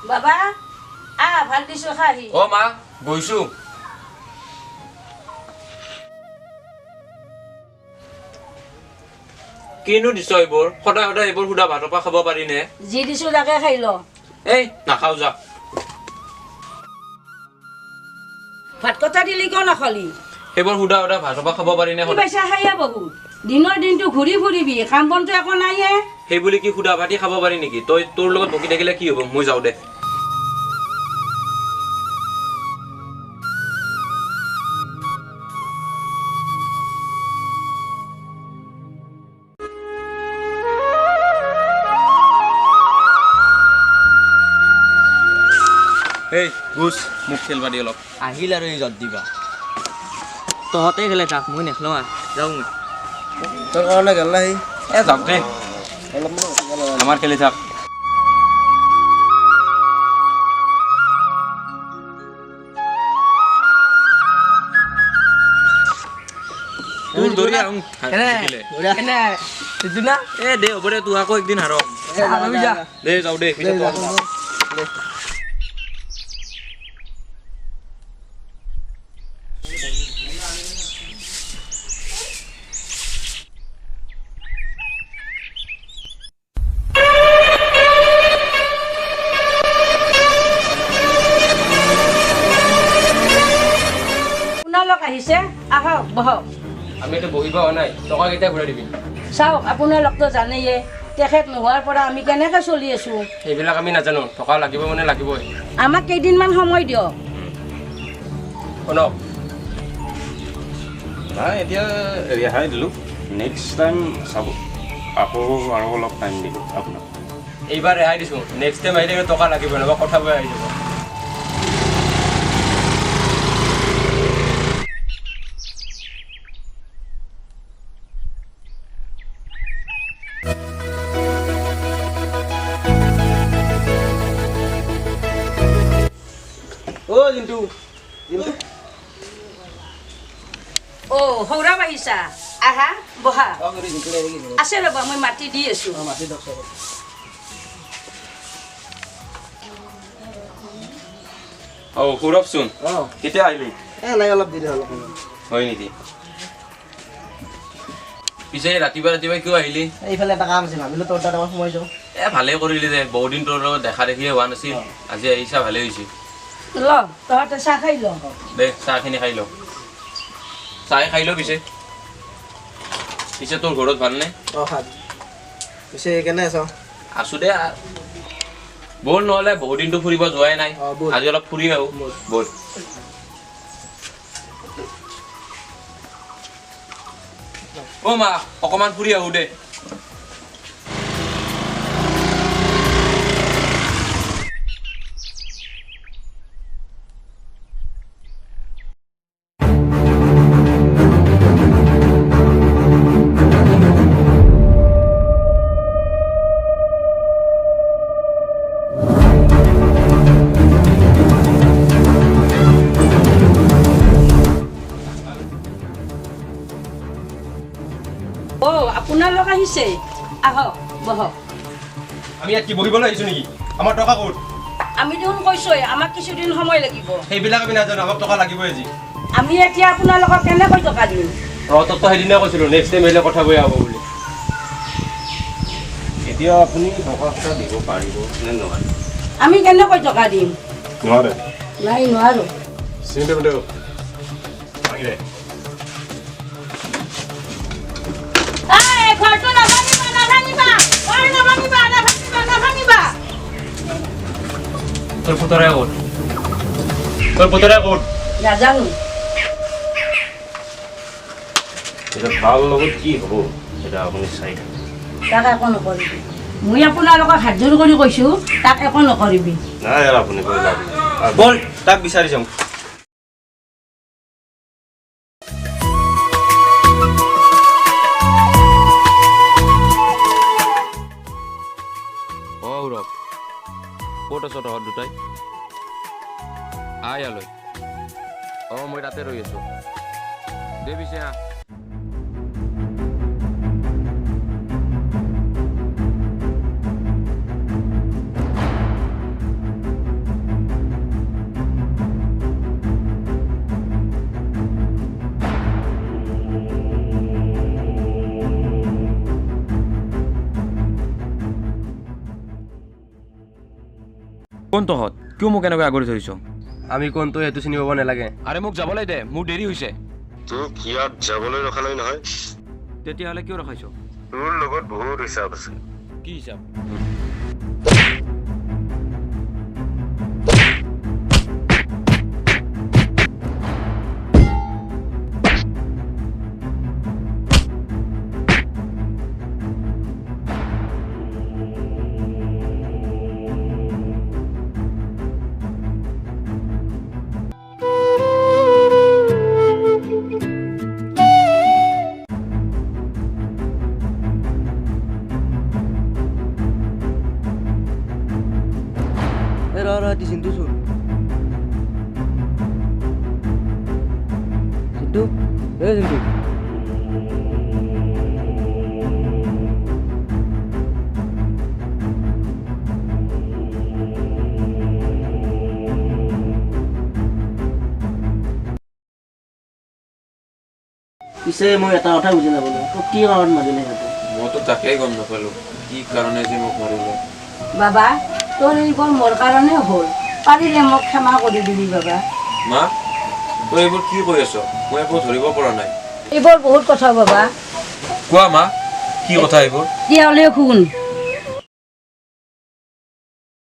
বাবা ভাত দিছো খাহি অ মা বইছো কিনো দিছ এইবোৰ সদায় সদায় এইবোৰ সুদা ভাতৰ পৰা খাব পাৰি নে যি দিছো তাকে খাই ল এই নাখাও যা ভাত কটা দিলি কিয় নাখালি সেইবোৰ সুদা সুদা ভাতৰ পৰা খাব পাৰি নে পইচা খাইয়া বহুত দিনৰ দিনটো ঘূৰি ফুৰিবি কাম বনটো একো নাইয়ে সেই বুলি কি সুদা ভাতি খাব পাৰি নেকি তই তোৰ লগত বকি থাকিলে কি হ'ব মই যাওঁ দে এই গুছ মোক খেলবা দি অলপ আহিল আৰু ইজত দিবা তহঁতে খেলে থাক মই নেখেলো যাওঁ মই তোৰ কাৰণে গেল নাহি যাওক দে আমাৰ খেলি থাক তোৰ দৌৰি আহোঁ দে হ'ব দে তোৰ আকৌ একদিন হাৰক দে যাওঁ দে আহিছে আহক বহক আমি তো বহিব নাই টকা কেইটা ঘূৰাই দিবি চাওক আপোনালোকতো জানেয়ে তেখেত নোহোৱাৰ পৰা আমি কেনেকৈ চলি আছো এইবিলাক আমি নাজানো টকা লাগিব মানে লাগিবই আমাক কেইদিনমান সময় দিয়ক শুনক নাই এতিয়া ৰেহাই দিলোঁ নেক্সট টাইম চাব আকৌ আৰু অলপ টাইম দিব আপোনাক এইবাৰ ৰেহাই দিছোঁ নেক্সট টাইম আহিলে টকা লাগিব নহ'বা কথাবোৰ আহি যাব জিন্তু সৌৰা বাহিছা আহা বহা আছে ৰ'বা মই মাটি দি আছো সৌৰভচোন কেতিয়া আহিলি নাই অলপ দেৰি হ'ল হয় নেকি পিছে ৰাতিপুৱা কিয় আহিলি এইফালে এটা কাম আছে ভাবিলোঁ তোৰ তাত আমাৰ সোমাই যাওঁ ভালেই কৰিলি দে বহুত দিন তোৰ লগত দেখা দেখিয়ে হোৱা নাছিল আজি আহিছা ভালেই হৈছে ল তহঁতে চাহ খাই ল দে চাহখিনি খাই ল চাহ খাই ল পিছে তোৰ ঘৰত ভালনে পিছে কেনে আছ আছো দে ব'ল নহ'লে বহুত দিনটো ফুৰিব যোৱাই নাই আজি অলপ ফুৰি আহো ব'ল অ' মা অকণমান ফুৰি আহো দে আপোনালোক আহিছে আহক বহক আমি ইয়াত কি বহিবলৈ আহিছো নেকি আমাৰ টকা ক'ত আমি দেখোন কৈছোৱে আমাক কিছুদিন সময় লাগিব সেইবিলাক আমি নাজানো আমাক টকা লাগিবই আজি আমি এতিয়া আপোনালোকক কেনেকৈ টকা দিম তহঁতক সেইদিনা কৈছিলোঁ নেক্সট টাইম আহিলে কথা বেয়া হ'ব বুলি এতিয়া আপুনি টকা দিব পাৰিব নে নোৱাৰে আমি কেনেকৈ টকা দিম নোৱাৰে নাই নোৱাৰো চিন্তা দে ভাঙি দে তোৰ পুতৰা ক'ত নাজানো এটা ভাল লগত কি হ'ব এটা আপুনি চাই তাক একো নকৰিবি মই আপোনালোকক হাত জোৰ কৰি কৈছো তাক একো নকৰিবি নাই আৰু আপুনি কৈ লাভ নাই ব'ল তাক বিচাৰি যাওঁ সৌৰভ ক'ত আছ তহঁত দুটাই আহ ইয়ালৈ মই তাতে ৰৈ আছো দে পিছে কোন তহঁত কিয় মোক এনেকৈ আগৰি ধৰিছ আমি কোনটো সেইটো চিনি পাব নালাগে আৰে মোক যাবলৈ দে মোৰ দেৰি হৈছে তোক ইয়াত যাবলৈ ৰখা নাই নহয় তেতিয়াহ'লে কিয় ৰখাইছ তোৰ লগত বহুত হিচাপ আছে কি হিচাপ দি চিন্তু চোন চিন্তু চিন্তু পিছে মই এটা কথা বুজি নাপালো তোক কি কাৰণত মাৰিলে সিহঁতে মইতো তাকেই গম নাপালোঁ কি কাৰণে যে মোক মাৰিলে বাবা তোৰ এইবোৰ মোৰ কাৰণে হ'ল পাৰিলে মোক ক্ষমা কৰি দিবি বাবা মা তই এইবোৰ কি কৈ আছ মই একো ধৰিব পৰা নাই এইবোৰ বহুত কথা বাবা কোৱা মা কি কথা এইবোৰ তেতিয়াহ'লে শুন